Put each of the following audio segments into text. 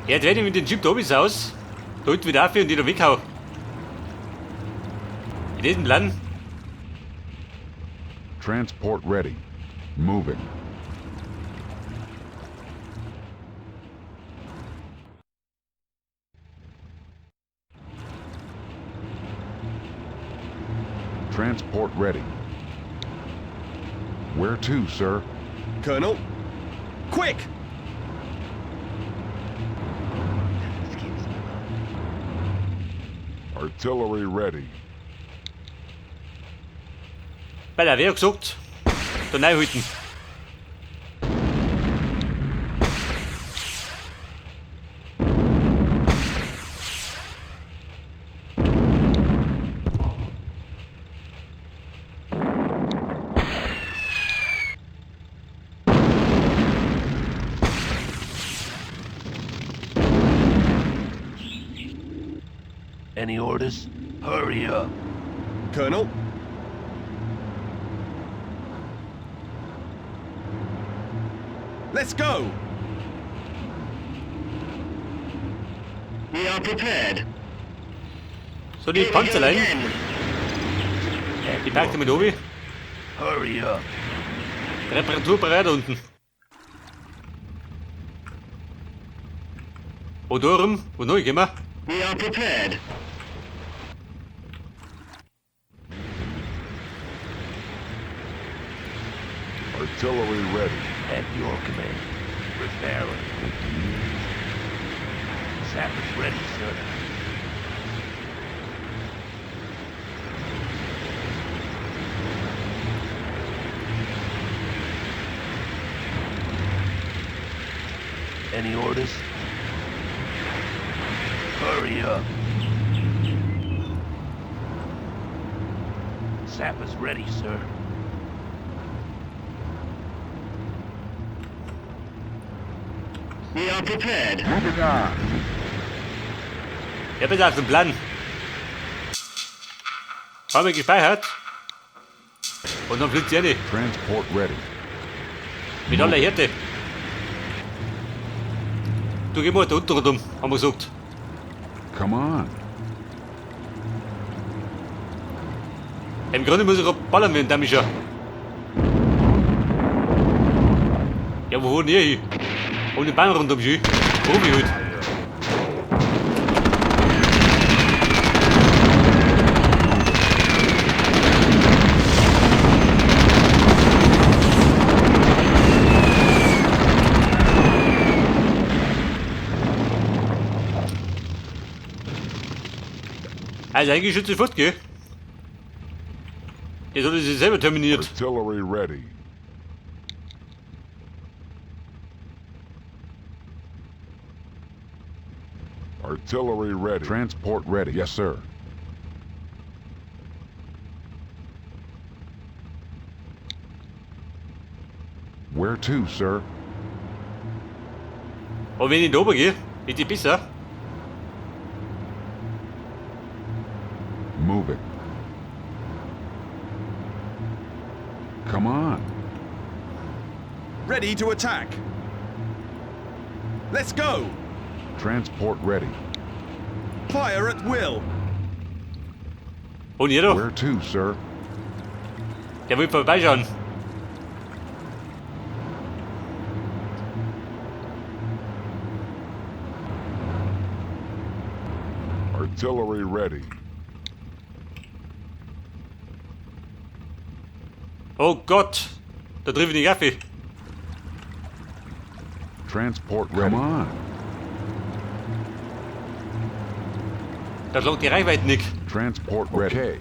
Jetzt wenn ich mit dem Jeep da oben aus, da unten wieder aufhören und die da weghau. In diesem Plan. Transport ready. Moving. Transport ready. Where to, sir? Colonel? Quick! Artillery ready. Bei der Wehr gesagt, da neu halten. Any orders? Hurry up. Colonel? Let's go! We are prepared. So, die Panzerlein, die packt ihr mit oben. Hurry up. Reparaturbereit unten. Wo da rum? Wo neu gehen wir? We are prepared. Artillery ready. At your command. Repairing. Sappers ready, sir. Any orders? Hurry up. Sappers ready, sir. We are prepared. Moving on. Ich hab jetzt auf den Plan. Haben wir gespeichert. Und dann fliegt sie rein. Transport ready. Mit aller Härte. Du geh mal da unten rundum, haben wir gesagt. Come on. Im Grunde muss ich auch ballern werden, damit schon. Ja, wo wohnen ihr hin? Um den Bahn rundum schön. Warum ich halt? Also eigentlich schon sofort gehen. Jetzt hat er sich selber terminiert. Artillery ready. Artillery ready. Transport ready. Yes, sir. Where to, sir? Und wenn ich da oben gehe, ist die besser. Moving. Come on. Ready to attack. Let's go! Transport ready. Fire at will. Und ihr da? Where to, sir? Der will vorbeischauen. Artillery ready. Oh Gott, da trifft ich die Gaffe. Transport ready. Come on. Da schlagt die Reichweite nicht. Transport ready. Okay.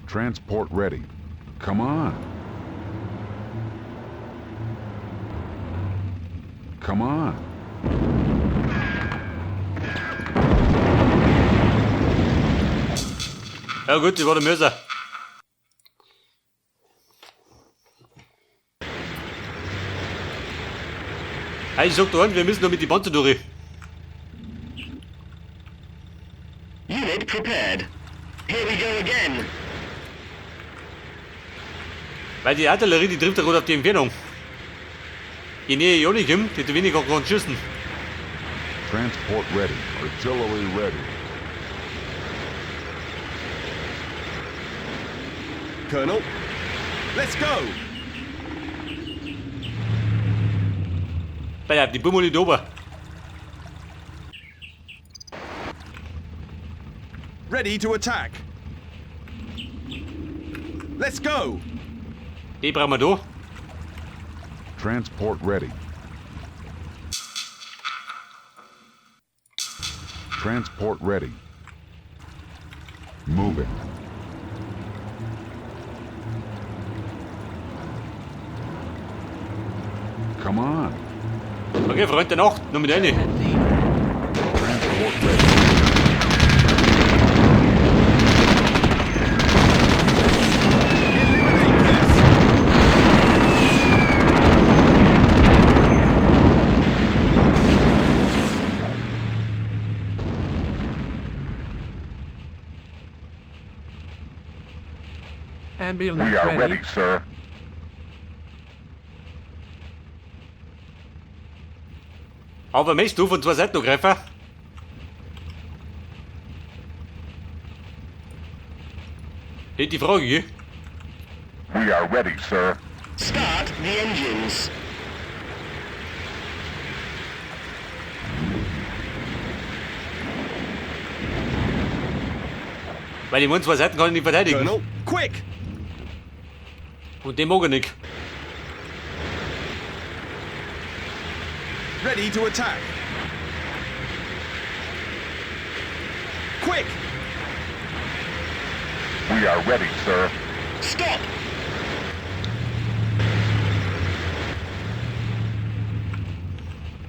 Transport ready. Come on. Come on. Ja gut, ich war der Mörser. Hey, ich sag da an, wir müssen noch mit die Panzer durch. Unit prepared. Here we go again. Weil die Artillerie, die trifft ja gut auf die Entfernung. Je näher ich ankomme, desto weniger kann ich schießen. Transport ready. Artillery ready. Colonel. Let's go. Bleib die Bummel nicht oben. Ready to attack. Let's go. Die brauchen wir da. Transport ready. Transport ready. Moving. Come on. Okay, Freund der Nacht, noch mit rein. Transport ready. Eliminate this. Ambulance We are ready, sir. Aber möchtest du von zwei Seiten angreifen? Das ist die Frage, gell? We are ready, sir. Start the engines. Weil ich meine, zwei Seiten kann ich nicht verteidigen. Colonel, quick. Und den mag ich nicht. Ready to attack. Quick. We are ready, sir. Stop.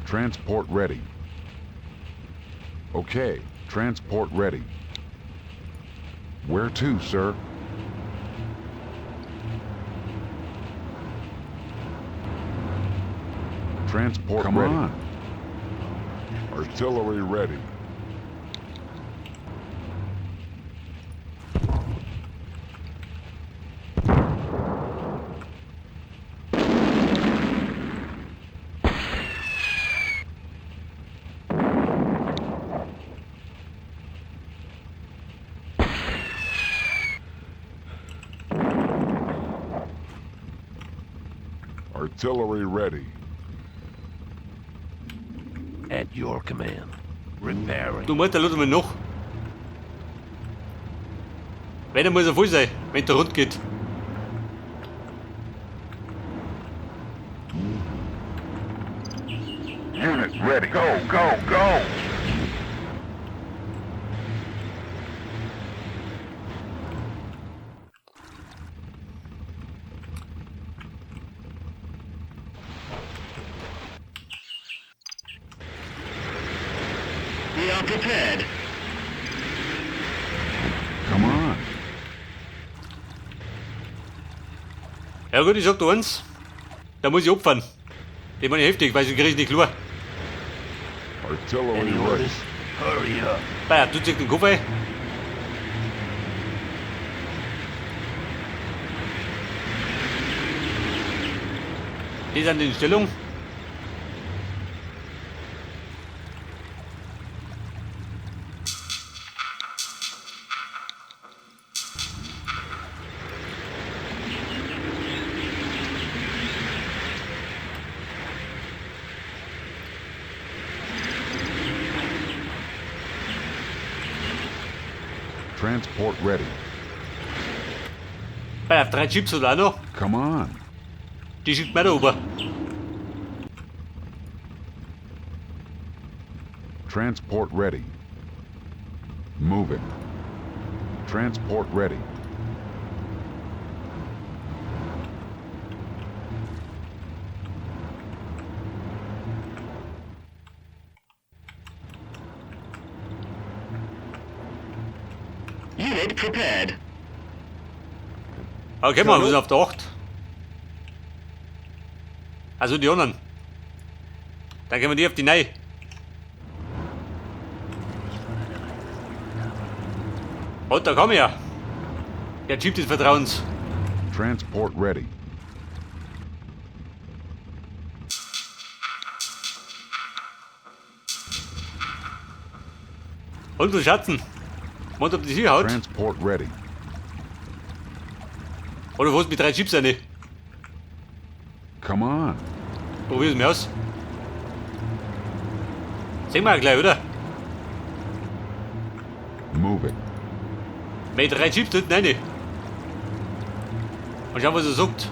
Transport ready. Okay, transport ready. Where to, sir? Transport Come ready. on. Artillery ready. Artillery ready. At your command. Repairing. Du meinst, da lassen wir noch. Wenn, dann muss er voll sein, wenn der rund geht. Unit ready. Go, go, go! We are prepared. Come on. Ja gut, ich sag dir eins. Da muss ich opfern. Den meine ich heftig, weil ich krieg nicht klar. Artillery Any ready. orders? Hurry up. Bayer, du ziehst den Kopf ein. Die sind in Stellung. Transport ready. Bayer, 3 Chips oder auch noch. Come on. Die schickt mir da oben. Transport ready. Moving. Transport ready. Unit prepared. Okay, wir sind auf der 8. Also die anderen. Dann gehen wir die auf die 9. Und da kommen wir. Der Jeep des Vertrauens. Transport ready. Und so Schatzen. Meinst du, ob das hier haut? Transport ready. Oder was mit 3 Chips rein? Come on. Probier es mir aus. Sehen wir auch gleich, oder? Move it. Mit 3 Chips dort rein. Und schau, was er sagt.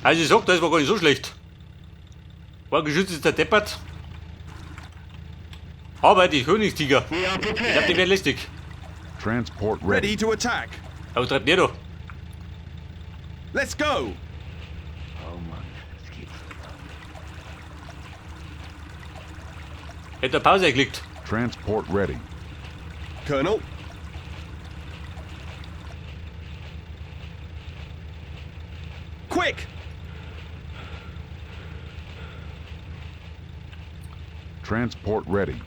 Also ich sag, das war gar nicht so schlecht. War geschützt ist der Deppert. Aber die Königstiger, We are ich glaub, die prepared. werden lästig. Transport Ready ready. to attack. Aber treibt nicht da. Let's go. Oh Mann, das geht's nicht. Hätte eine Pause geklickt. Transport ready. Colonel. Quick. Transport ready.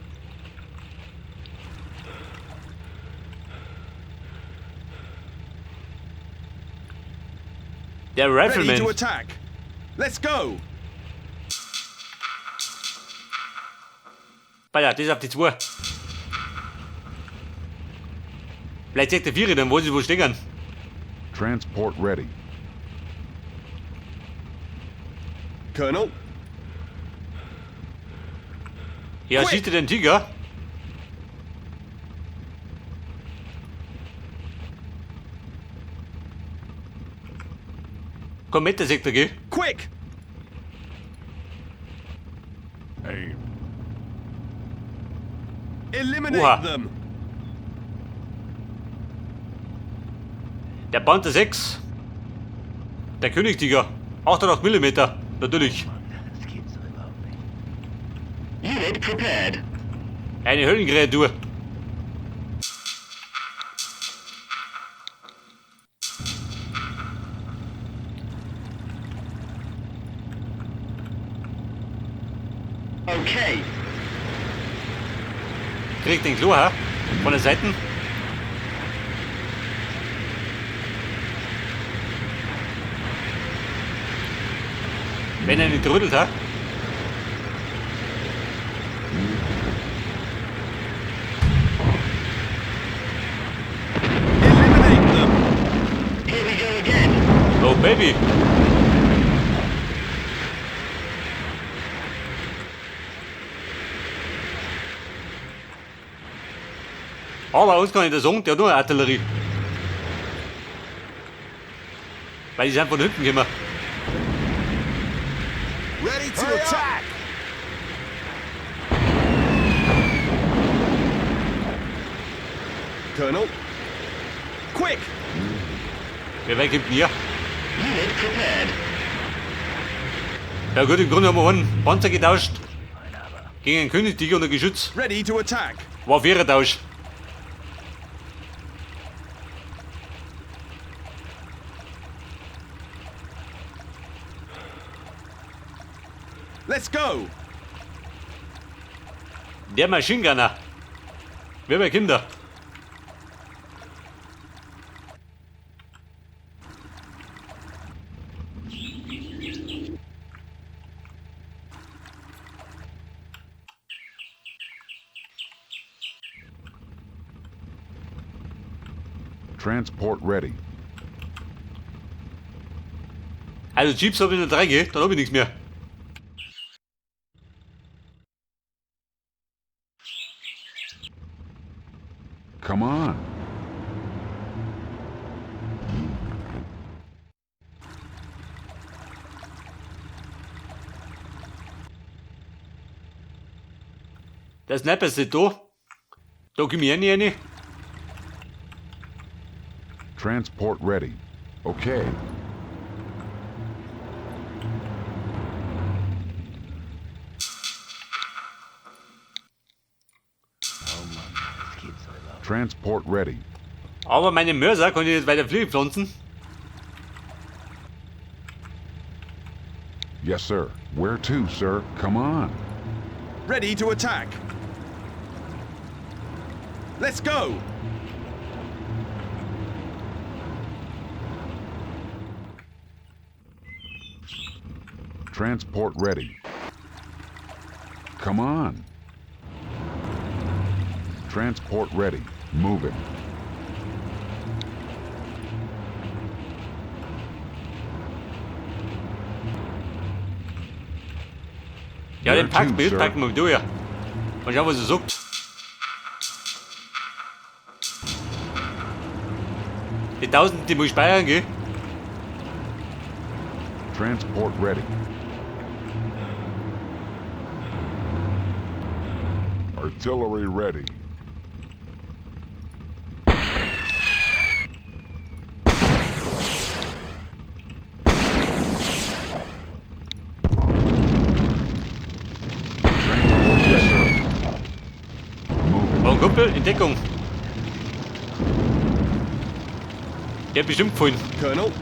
Der Ready to Rifleman. attack. Let's go. Ja, das ist auf die 2. Vielleicht sagt der 4, dann weiß ich, wo stehen. Transport ready. Colonel. Ja, Quick. schießt er den Tiger? Komm mit, der Sektor, geh. Quick. Aim. Eliminate Oha. them. Der Panther 6. Der Königstiger. 88 mm. Natürlich. Mann, das geht's doch überhaupt nicht. Unit prepared. Eine Höllenkreatur. Okay. Kriegt den Klo, ha? Von der Seite. Wenn er nicht rüttelt, ha? Eliminate them. Here we go again. Oh, Baby. Aber uns kann ich das sagen, der hat nur eine Artillerie. Weil die sind von hinten gekommen. Ready to attack. Colonel. Quick. Wer weg gibt hier? Unit prepared. Ja gut, im Grunde haben wir einen Panzer getauscht. Gegen einen Königstiger und ein Geschütz. Ready to attack. War auf ihre Tausch. Let's go. Der Maschinengunner. Wir haben Kinder. Transport ready. Also Jeeps habe ich nur 3, gell? Dann habe ich nichts mehr. Come on. Der Sniper ist nicht da. Da komme ich rein. Transport ready. Okay. Oh Mann, das geht's doch überhaupt Transport ready. Aber meine Mörser kann ich nicht weiter Fliege pflanzen. Yes, sir. Where to, sir? Come on. Ready to attack. Let's go. Transport ready. Come on. Transport ready. Moving. Ja, den Where to, Bild sir? packen wir durch. Mal schauen, was er sagt. Die 1000, die muss ich speichern, gell? Transport ready. Artillery ready. Yes, sir. Moving. Oh, Kumpel, in Deckung. Der hat bestimmt gefunden. Colonel.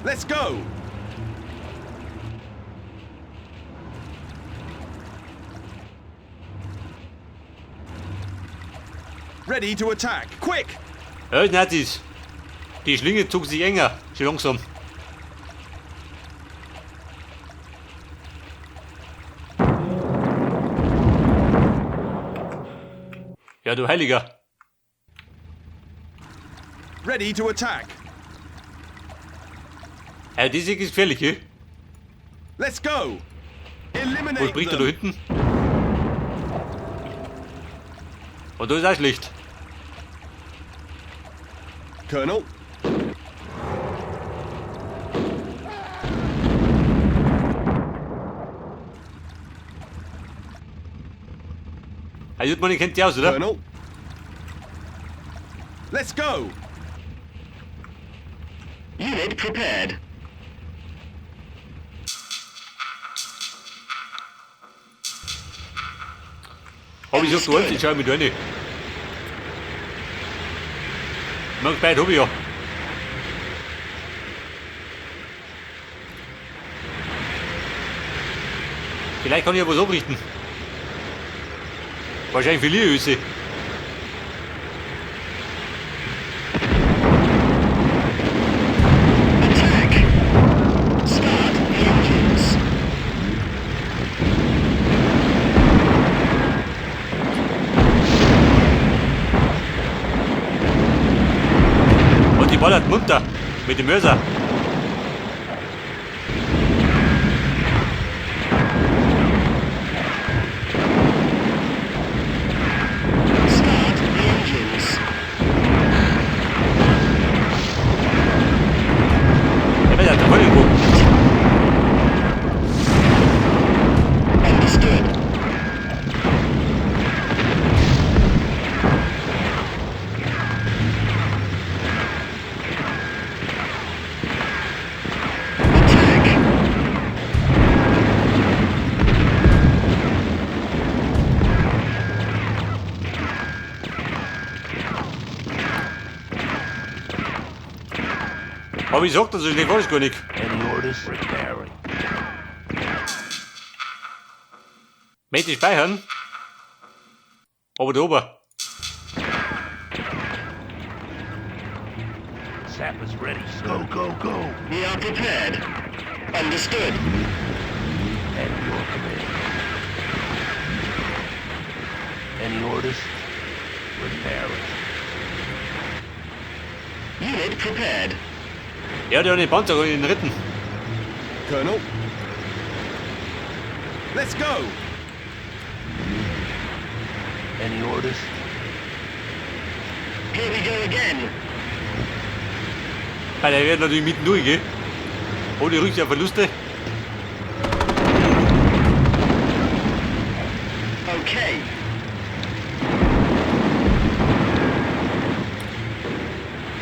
Let's go. Ready to attack. Quick. Ja, Nazis. Die Schlinge zog sich enger. Schon langsam. Ja, du Heiliger. Ready to attack. Ja, die ist gefährlich, gell? Let's go. Eliminate Was bringt er da them. hinten? Und da ist auch schlecht. Colonel. Also, man kennt die aus, oder? Colonel. Let's go. Unit prepared. Hab ich so gewollt, ich schau mich da rein. Mag beide hab ich ja. Vielleicht kann ich ja was abrichten. Wahrscheinlich verliere ich sie. Attack. Start the engines. Und die ballert munter. Mit dem Mörser. Start the engines. Der wird halt voll irgendwo. Understood. Attack. Hab ich gesagt, also schlecht war das gar nicht. Any orders? Preparing. Möchte ich speichern? Aber da oben. Sappers ready. Go, go, go. We are prepared. Understood. At your command. Any orders? Preparing. Unit prepared. Ja, der hat den Panzer in den Ritten. Colonel. Let's go. Any orders? Here we go again. Weil der wird natürlich mitten durch, gell? Ohne Rückkehrverluste. Okay.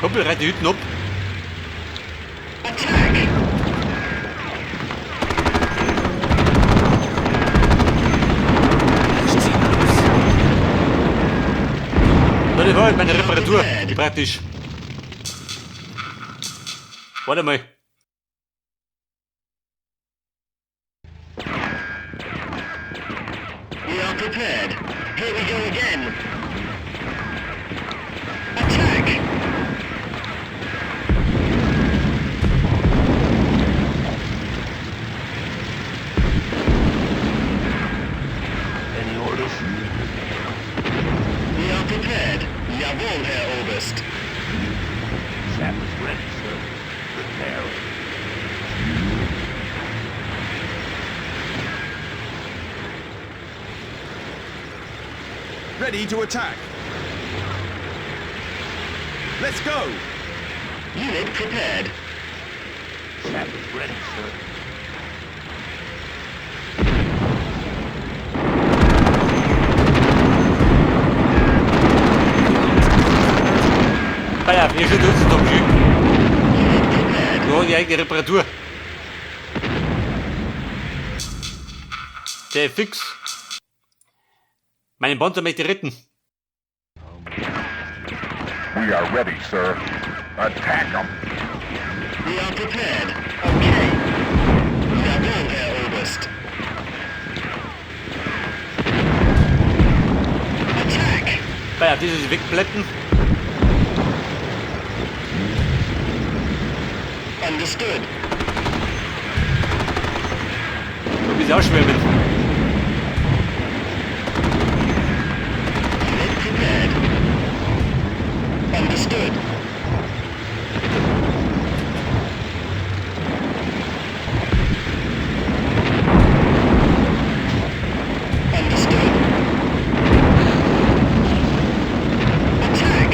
Kumpel, reit die Hütten ab. Attack. Na, das war halt meine Reparatur, die praktisch. Warte mal. We are prepared. Here we go again. Attack! Any orders? We are prepared. Jawohl, Herr Oberst. Sap is ready, sir. Preparing. Ready to attack. Let's go. Unit prepared. Sap is ready, sir. Bayern, hier steht uns doch schön. Unit prepared. Ja, die eigene Reparatur. Der fix. Meinen Panzer möchte ich retten. We are ready, sir. Attack them. We are prepared. Okay. Jawohl, Herr Oberst. Attack! Bayern, dieses wegblätten. Understood. Du bist auch schwimmen. Unit prepared. Understood. Understood. Attack!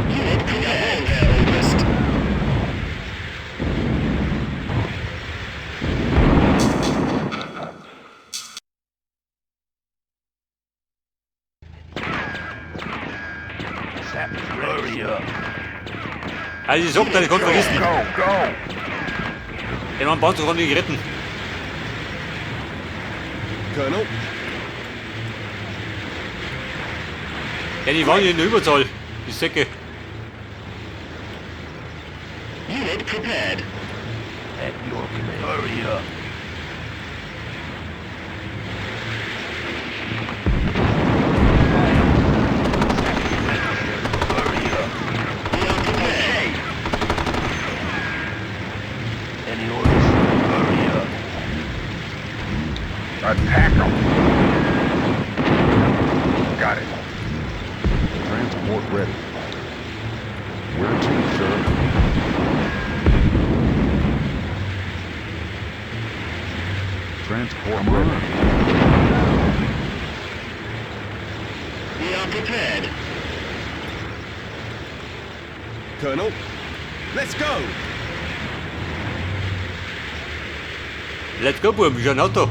Unit prepared, Herr Oberst. Sap is ready. Hurry up. Also ich sag dir, ich kann vergessen. Go, go. Den meinen Panzer kann ich retten. Colonel. Ja, die waren ja in der Überzahl. Die Säcke. Unit prepared. At your command. Hurry up. Hurry up. We are prepared. Any orders? Hurry up. Attack them. Got it. Transport ready. Where to, sir? Transport ready. We are prepared. Colonel. Let's go. Let's go, Buben, ich hab ein Auto.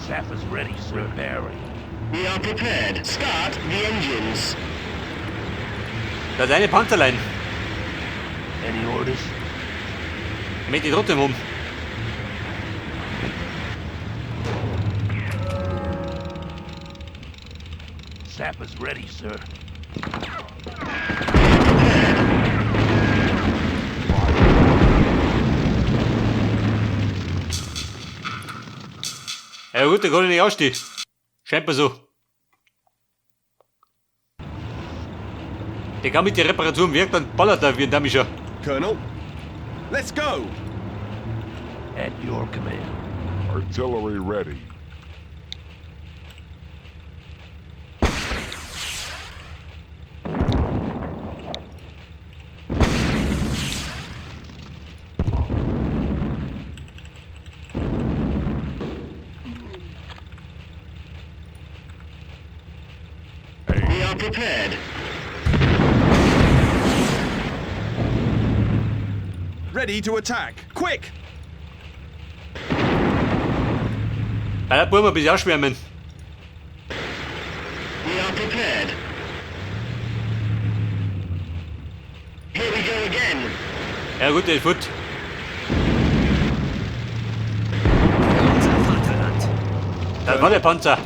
Sap is ready, sir. Preparing. We are prepared. Start the engines. Da ist eine Panzerlein. Any orders? Ich möchte die trotzdem um. Sap is ready, sir. Ja gut, der kann ich nicht ausstehen. Scheint mir so. Der kann mit der Reparatur im Werk, dann ballert er wie ein Damischer. Colonel. Let's go. At your command. Artillery ready. We are prepared. Ready to attack. Quick. Bei der Buben ein bisschen ausschwärmen. We are prepared. Here we go again. Ja gut, der ist gut. Das war der Panzer.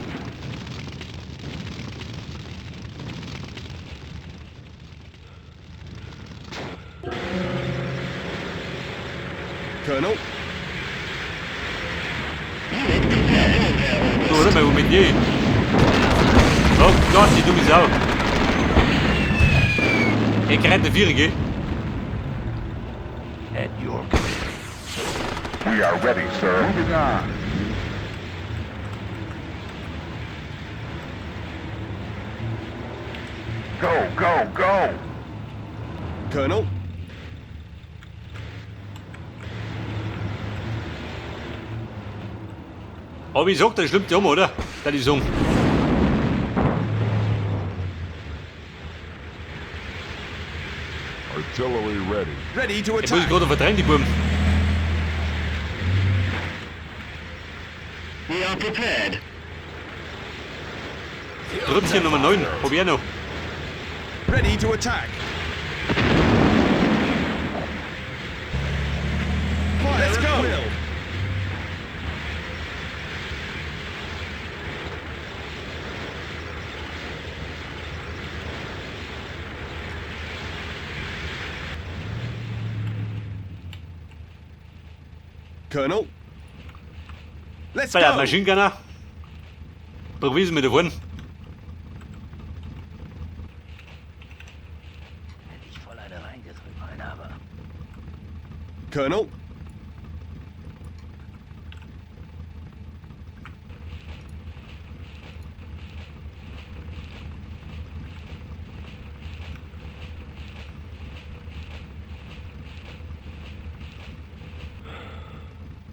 Colonel. Du, warte mal, wo mit je? Oh Gott, die dumme Sau. Ich krieg eine Vierige. At your command. We are ready, sir. Moving on. Go, go, go! Colonel. Aber ich sag, das stimmt ja um, oder? Das ist so. Artillery ready. Ready to Ich muss attack. gerade verdrängen, die Buben. We are prepared. Trüppchen Nummer 9. Probier noch. Ready to attack. Let's go. Colonel. Let's Bei der go. Maschinengunner. Beweisen wir da vorne. Hätte ich voll eine reingedrückt, mein aber. Colonel.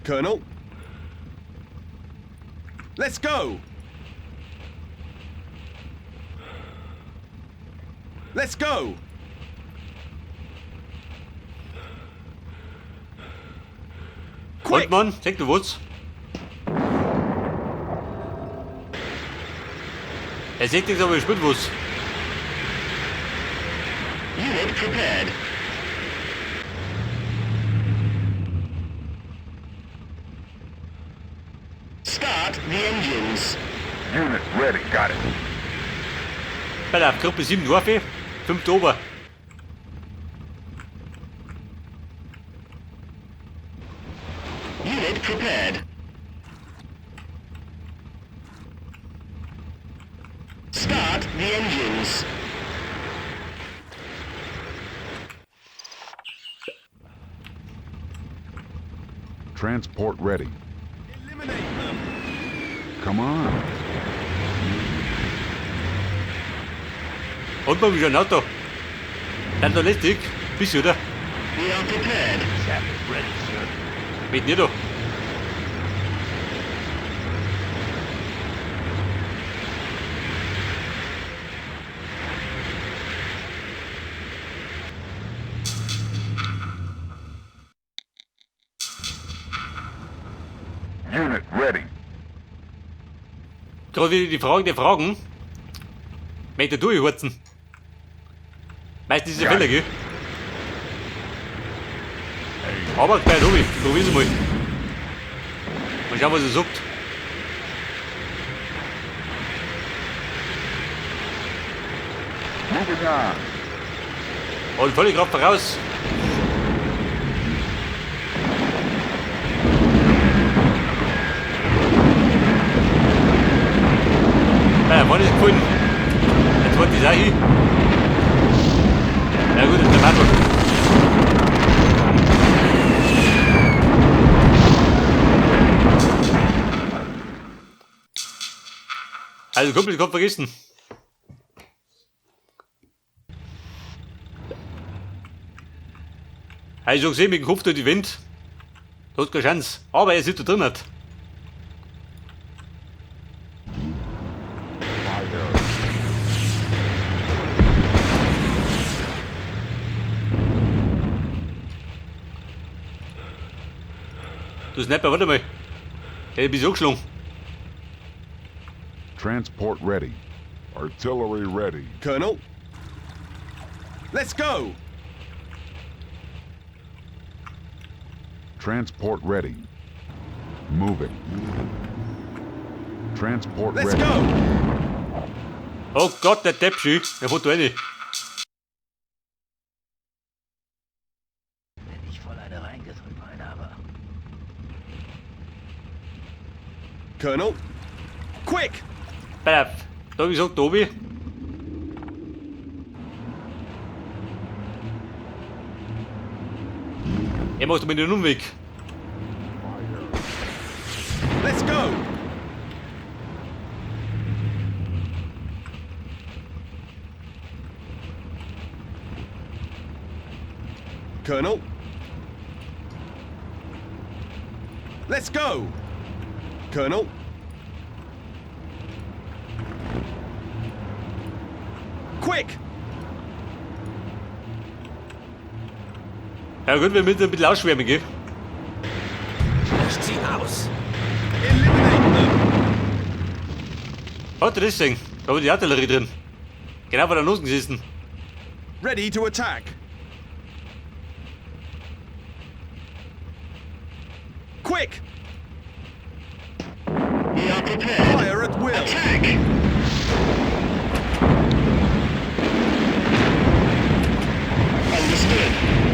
Colonel. Let's go. Let's go. Und Mann, sag du was? Er sagt nichts, aber ich spürt was. Unit prepared. Start the engines. Unit ready. Got it. Bei der Gruppe 7 Waffe, 5 Ober. Unit prepared. Start the engines. Transport ready. Eliminate them. Come on. Und mal wieder ein Auto. Dann doch lästig. Bist du, oder? We are prepared. Sap is ready, sir. Mit nicht da. Unit ready. Gerade wieder die Fragen der Fragen. Möchte durchhurzen. Weißt du, diese Fälle, gell? Aber gleich oben, probier's mal. Mal schauen, was er sagt. Moving on. Und volle Kraft voraus. Ja, wann ist gefallen? Jetzt wollte ich auch hin. Ja gut, das ist der Mattel. Also komplett Kopf vergessen. Habe ich schon gesehen, mit dem Kopf durch die Wind. Da hat keine Chance. Aber er sitzt da drin. Hat. Du Sniper, warte mal. Ich bin so geschlagen. Transport ready. Artillery ready. Colonel. Let's go. Transport ready. Moving. Transport Let's ready. go. Oh Gott, der Deppschü. Der fährt da rein. Wenn ich voll eine reingedrückt, meine aber. Colonel. Quick. Pass auf. Da hab ich gesagt, Tobi. Er macht mir den Umweg. Let's go. Colonel. Let's go. Colonel. Quick. Ja gut, wir müssen ein bisschen ausschwärmen, gell? Ich zieh aus. Eliminate them. Hat er das gesehen? Da war die Artillerie drin. Genau vor der Nase gesessen. Ready to attack. Quick. We are prepared. Fire at will. Attack. Understood.